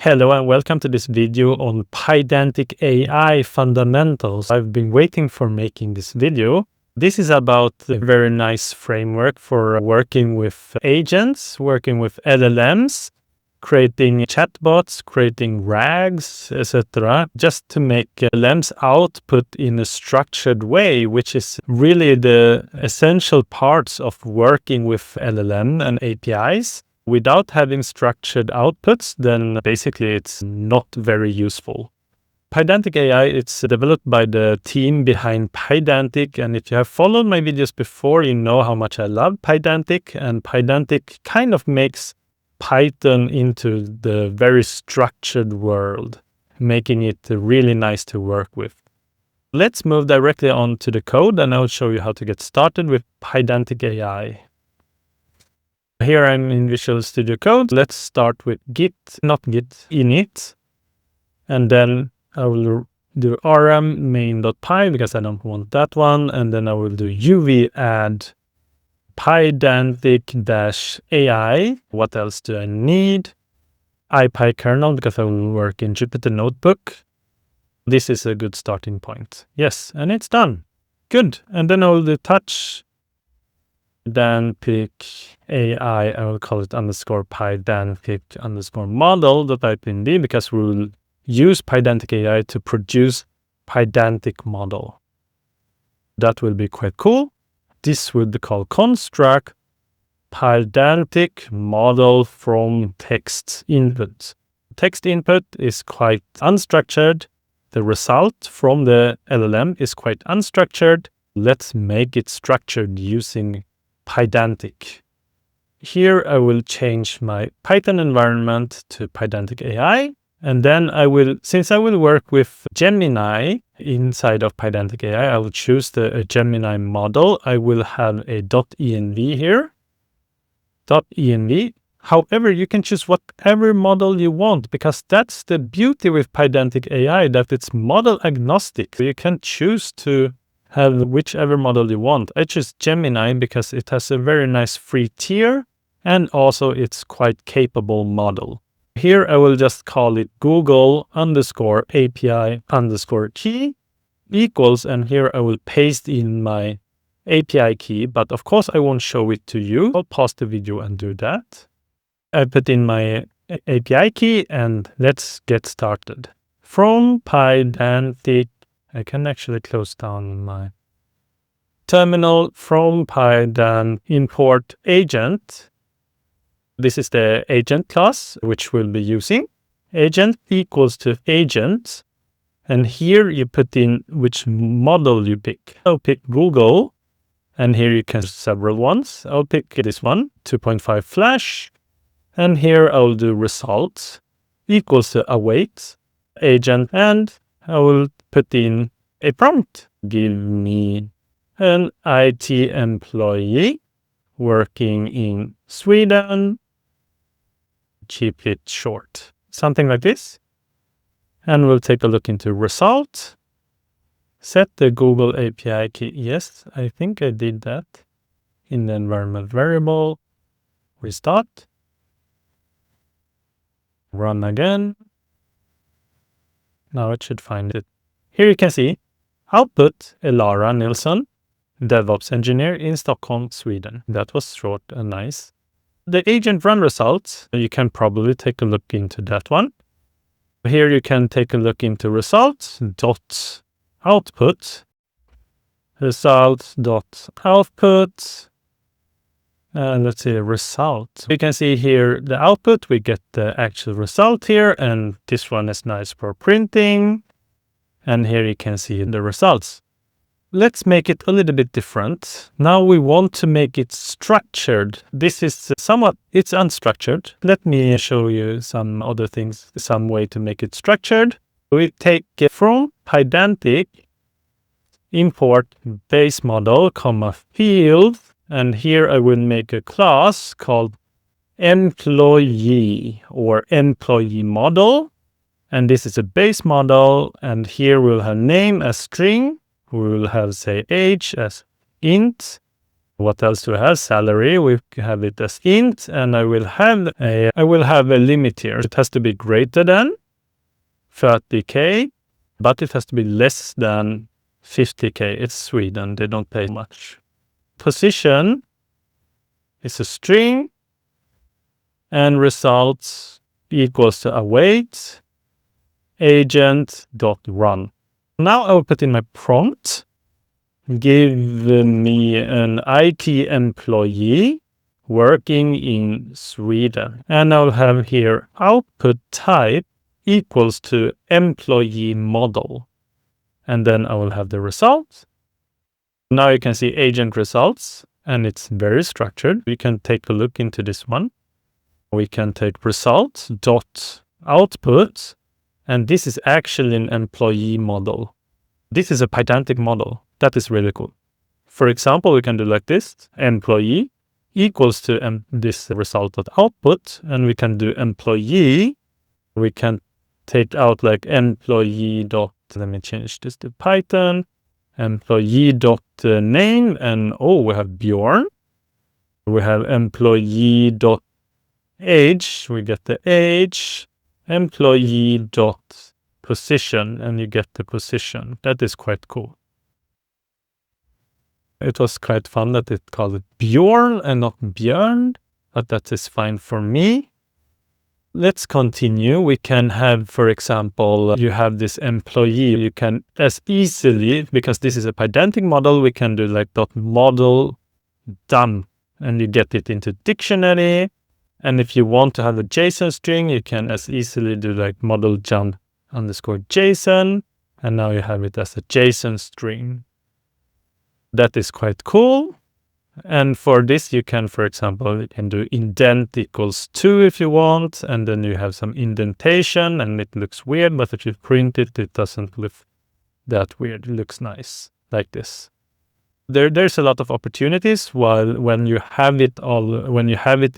Hello and welcome to this video on PydanticAI fundamentals. I've been waiting for making this video. This is about a very nice framework for working with agents, working with LLMs, creating chatbots, creating RAGs, etc. Just to make LLMs output in a structured way, which is really the essential parts of working with LLM and APIs. Without having structured outputs, then basically it's not very useful. PydanticAI, it's developed by the team behind Pydantic, and if you have followed my videos before, you know how much I love Pydantic, and Pydantic kind of makes Python into the very structured world, making it really nice to work with. Let's move directly on to the code, and I'll show you how to get started with PydanticAI. Here I'm in Visual Studio Code. Let's start with init. And then I will do rm main.py because I don't want that one. And then I will do uv add pydantic-ai. What else do I need? IPyKernel because I will work in Jupyter Notebook. This is a good starting point. Yes, and it's done. Good. And then I will do touch. Then pick AI, I will call it underscore pydantic underscore model.ipnd because we will use PydanticAI to produce pydantic model. That will be quite cool. This will be called construct pydantic model from text input. Text input is quite unstructured. The result from the LLM is quite unstructured. Let's make it structured using Pydantic. Here I will change my Python environment to PydanticAI, and then since I will work with Gemini inside of PydanticAI, I will choose the Gemini model. I will have a .env here. .env. However, you can choose whatever model you want because that's the beauty with PydanticAI, that it's model agnostic. You can choose to have whichever model you want. I choose Gemini because it has a very nice free tier and also it's quite capable model. Here I will just call it Google underscore API underscore key equals, and here I will paste in my API key, but of course I won't show it to you. I'll pause the video and do that. I put in my API key and let's get started. From Pydantic, I can actually close down my terminal. From Pydan import agent. This is the agent class which we'll be using. Agent equals to agent. And here you put in which model you pick. I'll pick Google. And here you can several ones. I'll pick this one, 2.5 flash. And here I'll do results equals to await agent, and I will put in a prompt. Give me an IT employee working in Sweden. Keep it short. Something like this. And we'll take a look into result. Set the Google API key. Yes, I think I did that. In the environment variable. Restart. Run again. Now it should find it. Here you can see output Elara Nilsson, DevOps engineer in Stockholm, Sweden. That was short and nice. The agent run results, you can probably take a look into that one. Here you can take a look into results dot output, results dot output. Let's see, result. You can see here the output, we get the actual result here, and this one is nice for printing. And here you can see the results. Let's make it a little bit different. Now we want to make it structured. This is it's unstructured. Let me show you some other things, some way to make it structured. We take from Pydantic, import base model, field. And here I will make a class called employee or employee model. And this is a base model. And here we'll have name as string. We will have, say, age as int. What else do we have? Salary. We have it as int, and I will have a limit here. It has to be greater than 30K, but it has to be less than 50K. It's Sweden. They don't pay much. Position is a string, and results equals to await agent.run. Now I will put in my prompt. Give me an IT employee working in Sweden. And I'll have here output type equals to employee model. And then I will have the result. Now you can see agent results, and it's very structured. We can take a look into this one. We can take result dot output, and this is actually an employee model. This is a Pydantic model. That is really cool. For example, we can do like this, employee equals to this result dot output, and we can do employee. We can take out like employee dot, let me change this to Python, employee dot name, and we have Bjorn. We have employee dot age, we get the age, employee dot position, and you get the position. That is quite cool. It was quite fun that it called it Bjorn and not Björn, but that is fine for me. Let's continue. We can have, for example, you have this employee. You can as easily, because this is a Pydantic model, we can do like .model dump, and you get it into dictionary. And if you want to have a JSON string, you can as easily do like model jump underscore JSON. And now you have it as a JSON string. That is quite cool. And for this, you can, for example, you can do indent equals 2 if you want. And then you have some indentation and it looks weird. But if you print it, it doesn't look that weird. It looks nice like this. There's a lot of opportunities when you have it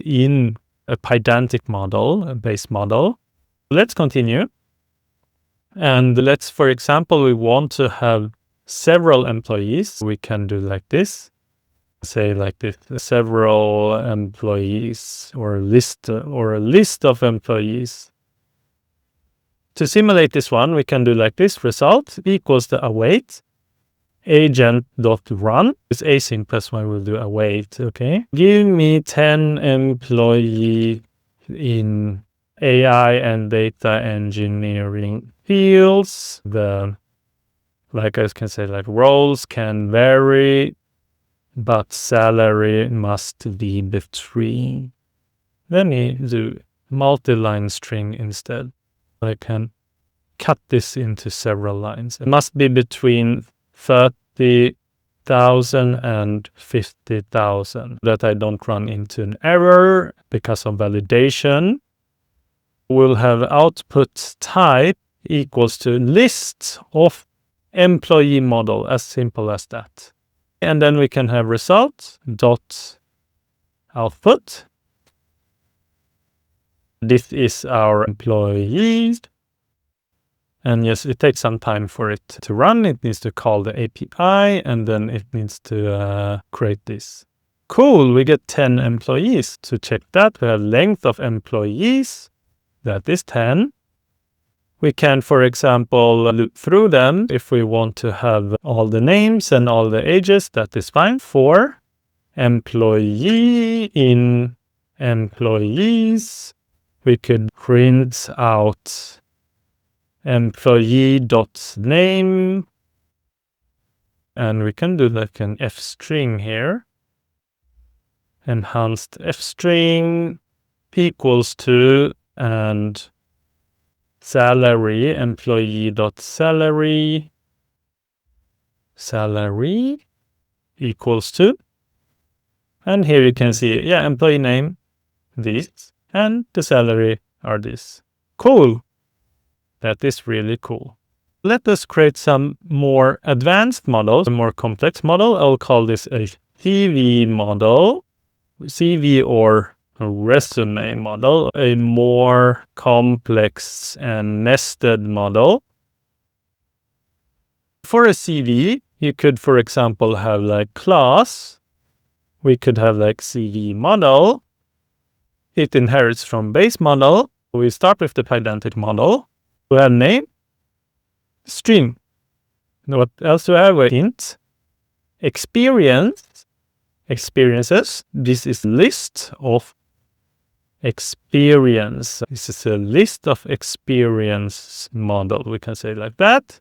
in a Pydantic model, a base model. Let's continue. And let's, for example, we want to have several employees. We can do like this. Say like this, several employees or a list of employees. To simulate this one, we can do like this. Result equals the await agent.run. It's async, that's why we'll do await. Okay. Give me 10 employee in AI and data engineering fields. Like I can say, like roles can vary, but salary must be between. Let me do multi-line string instead. I can cut this into several lines. It must be between 30,000 and 50,000, that I don't run into an error because of validation. We'll have output type equals to list of employee model, as simple as that. And then we can have result dot output. This is our employees. And yes, it takes some time for it to run. It needs to call the API, and then it needs to create this. Cool, we get 10 employees. To check that, we have length of employees. That is 10. We can, for example, loop through them. If we want to have all the names and all the ages, that is fine. For employee in employees, we could print out employee.name, and we can do like an F string here. Enhanced F string equals to, and salary, employee.salary, salary equals to, and here you can see, employee name, this, and the salary are this. Cool. That is really cool. Let us create some more advanced models, a more complex model. I'll call this a CV model, CV or a resume model, a more complex and nested model. For a CV, you could, for example, have like class. We could have like CV model. It inherits from base model. We start with the Pydantic model. We have name, string. What else do I have? Int, experiences. This is list of experience. This is a list of experience model. We can say like that.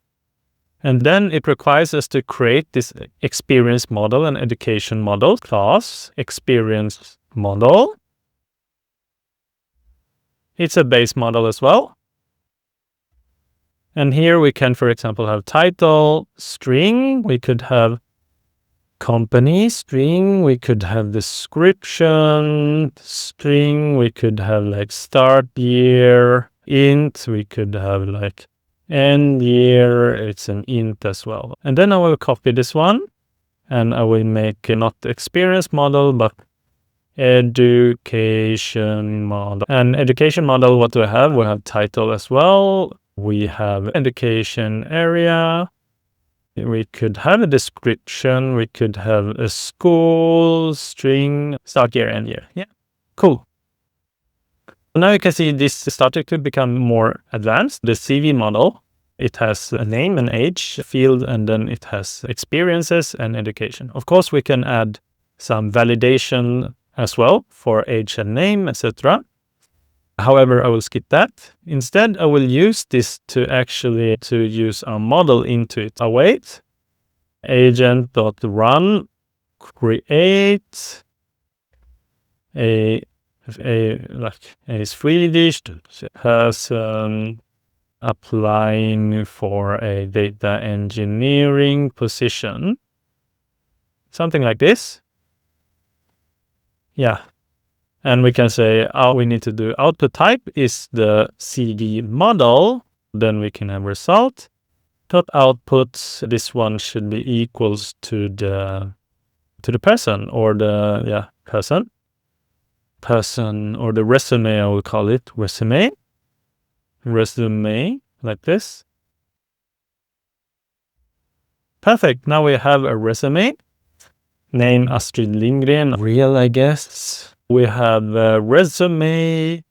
And then it requires us to create this experience model and education model class, experience model. It's a base model as well. And here we can, for example, have title, string. We could have company, string. We could have description, string. We could have like start year, int. We could have like end year. It's an int as well. And then I will copy this one and I will make not experience model, but education model. And education model, what do I have? We have title as well. We have education area. We could have a description. We could have a school, string, start year, end year. Yeah, cool. Now you can see this started to become more advanced. The CV model, it has a name and age field, and then it has experiences and education. Of course, we can add some validation as well for age and name, etc. However, I will skip that. Instead, I will use this to use our model into it. Await agent.run create a Swedish person applying for a data engineering position. Something like this. Yeah. And we can say, we need to do output type is the CV model. Then we can have result. Dot output, this one should be equals to the person or the person or the resume, I will call it resume, like this. Perfect. Now we have a resume. Name Astrid Lindgren, real, I guess. We have resume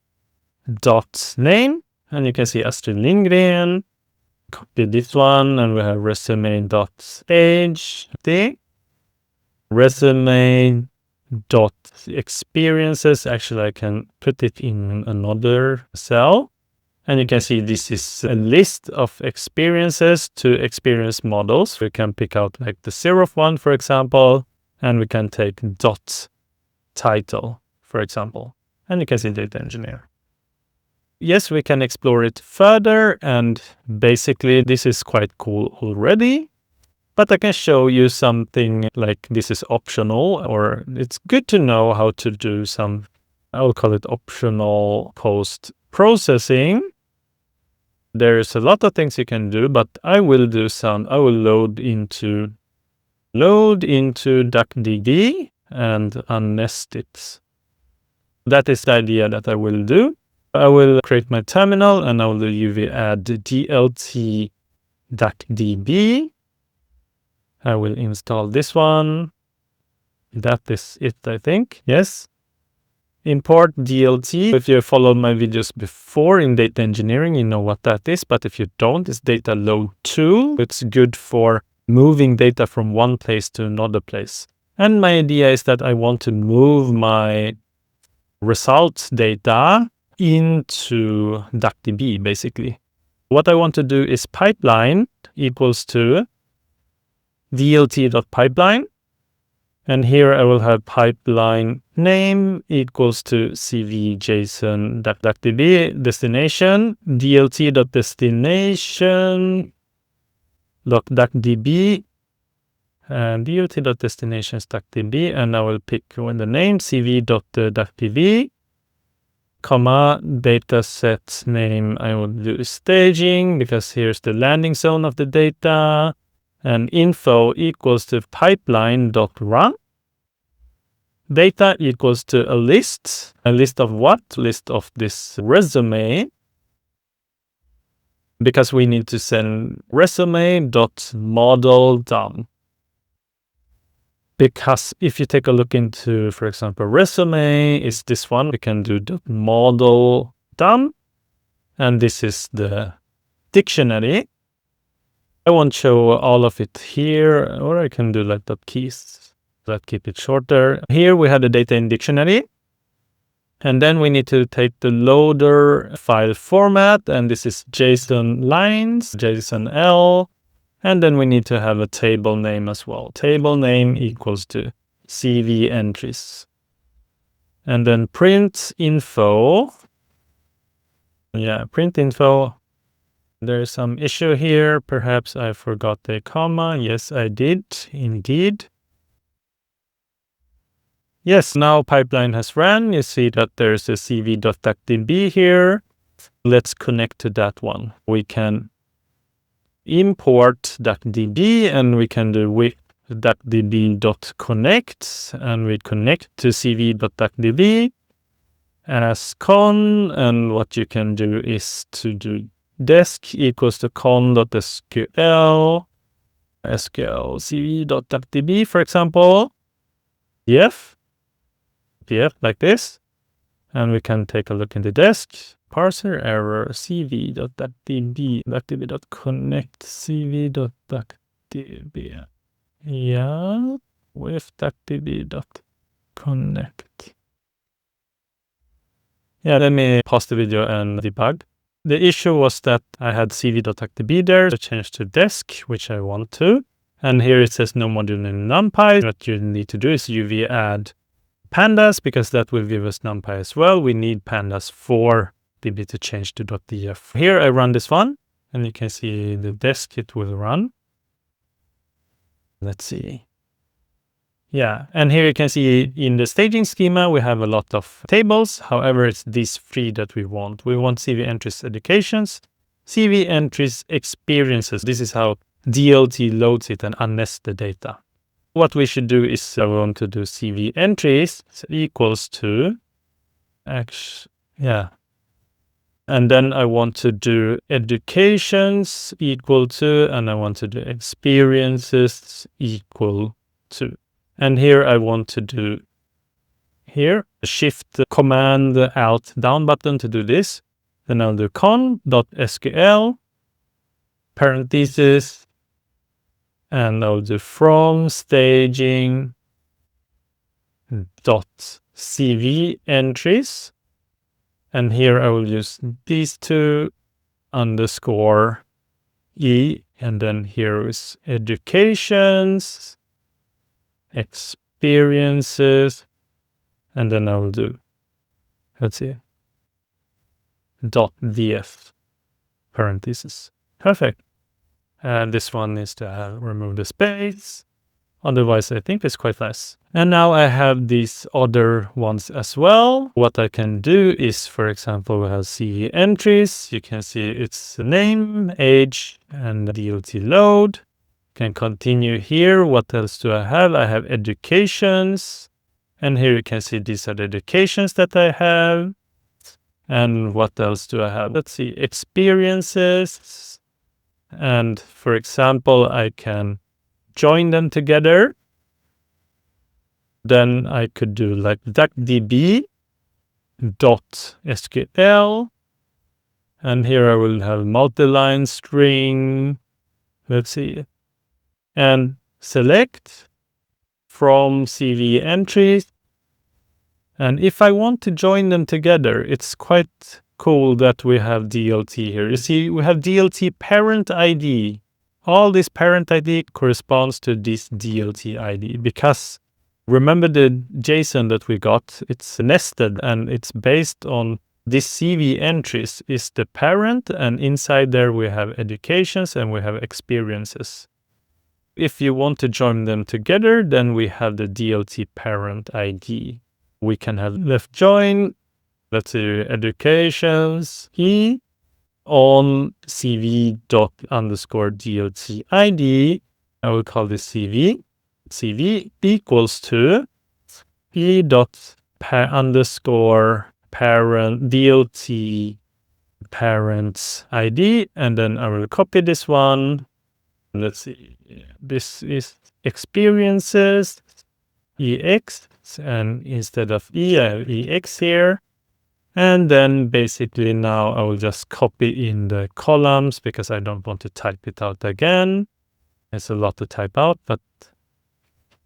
dot name, and you can see Astrid Lindgren. Copy this one, and we have resume dot age. Resume dot experiences. Actually, I can put it in another cell, and you can see this is a list of experiences to experience models. We can pick out like the 0th one, for example, and we can take dot title, for example, and you can see data engineer. Yes, we can explore it further, and basically this is quite cool already, but I can show you something like this is optional, or it's good to know how to do some, I will call it optional post-processing. There's a lot of things you can do, but I will load into DuckDB and unnest it. That is the idea that I will do. I will create my terminal and I will UV add DLT DuckDB. I will install this one. That is it, I think. Yes. Import DLT. If you followed my videos before in data engineering, you know what that is. But if you don't, it's data load tool. It's good for moving data from one place to another place. And my idea is that I want to move my results data into DuckDB, basically. What I want to do is pipeline equals to dlt.pipeline. And here I will have pipeline name equals to cv.json.DuckDB destination, dlt.destination.duckdb, and dlt.destination.duckdb, and I will pick when the name cv.duckdb, comma, dataset name, I will do staging because here's the landing zone of the data, and info equals to pipeline.run. Data equals to a list of what? List of this resume, because we need to send resume.model down. Because if you take a look into, for example, resume is this one, we can do the model done. And this is the dictionary. I won't show all of it here, or I can do like dot keys that keep it shorter. Here we have the data in dictionary. And then we need to take the loader file format, and this is JSON lines, JSON-L. And then we need to have a table name as well. Table name equals to CV entries. And then print info. Yeah, print info. There's some issue here. Perhaps I forgot a comma. Yes, I did, indeed. Yes, now pipeline has run. You see that there's a cv.duckdb here. Let's connect to that one. We can import duckdb, and we can do with duckdb.connect, and we connect to cv.duckdb as con, and what you can do is to do desk equals to con.sql, sql cv.duckdb, for example, pf like this, and we can take a look in the desk. Parser error cv.duckdb, duckdb.connect, cv.duckdb. Yeah, with duckdb.connect. Yeah, let me pause the video and debug. The issue was that I had cv.duckdb there to change to desk, which I want to. And here it says no module in NumPy. What you need to do is uv add pandas, because that will give us NumPy as well. We need pandas for db to change to .df. Here I run this one, and you can see the desk it will run. Let's see. Yeah, and here you can see in the staging schema, we have a lot of tables. However, it's these three that we want. We want CV entries educations, CV entries experiences. This is how DLT loads it and unnests the data. What we should do is I want to do CV entries equals to and then I want to do educations equal to, and I want to do experiences equal to. And here I want to do here shift command alt down button to do this. Then I'll do con.sql parentheses, and I'll do from staging dot CV entries. And here I will use these two underscore E, and then here is educations, experiences, and then I will do, let's see, .df parentheses. Perfect. And this one is to remove the space. Otherwise, I think it's quite nice. And now I have these other ones as well. What I can do is, for example, we have CV entries. You can see it's the name, age, and DLT load. Can continue here. What else do I have? I have educations. And here you can see these are the educations that I have. And what else do I have? Let's see, experiences. And for example, I can join them together. Then I could do like duckdb.sql. And here I will have multi-line string. Let's see. And select from CV entries. And if I want to join them together, it's quite cool that we have DLT here. You see, we have DLT parent ID. All this parent ID corresponds to this DLT ID, because remember the JSON that we got, it's nested and it's based on this CV entries is the parent, and inside there we have educations and we have experiences. If you want to join them together, then we have the DLT parent ID. We can have left join, let's see, educations E on cv._DLT ID. I will call this CV. CV equals to p._parent DLT parents ID. And then I will copy this one. Let's see. This is experiences. EX, and instead of E, I have EX here. And then basically now I will just copy in the columns because I don't want to type it out again. It's a lot to type out, but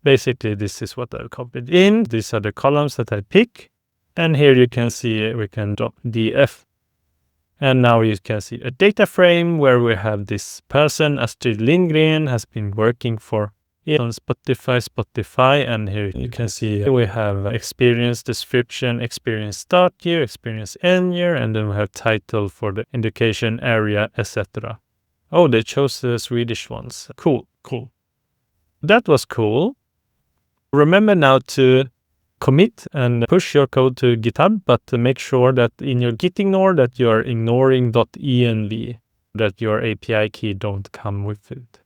basically this is what I've copied in. These are the columns that I pick. And here you can see we can drop DF. And now you can see a data frame where we have this person, Astrid Lindgren, has been working for on Spotify, and here you can see we have experience description, experience start year, experience end year, and then we have title for the indication area, etc. Oh, they chose the Swedish ones. Cool. That was cool. Remember now to commit and push your code to GitHub, but make sure that in your git ignore that you're ignoring .env, that your API key don't come with it.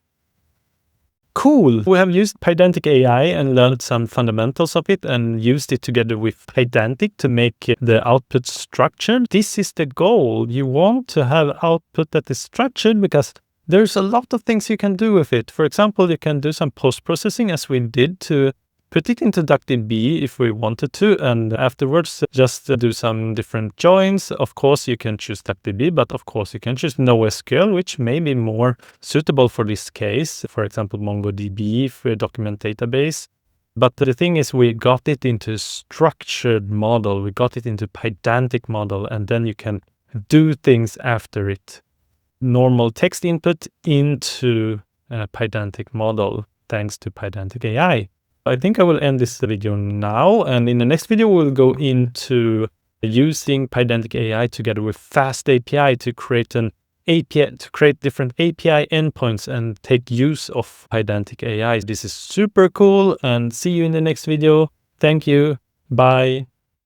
Cool. We have used PydanticAI and learned some fundamentals of it and used it together with Pydantic to make the output structured. This is the goal. You want to have output that is structured because there's a lot of things you can do with it. For example, you can do some post-processing as we did to put it into DuckDB if we wanted to, and afterwards just do some different joins. Of course, you can choose DuckDB, but of course you can choose NoSQL, which may be more suitable for this case. For example, MongoDB for a document database. But the thing is, we got it into a structured model. We got it into Pydantic model, and then you can do things after it. Normal text input into a Pydantic model, thanks to PydanticAI. I think I will end this video now, and in the next video we'll go into using PydanticAI together with Fast API to create an API, to create different API endpoints and take use of PydanticAI. This is super cool, and see you in the next video. Thank you. Bye.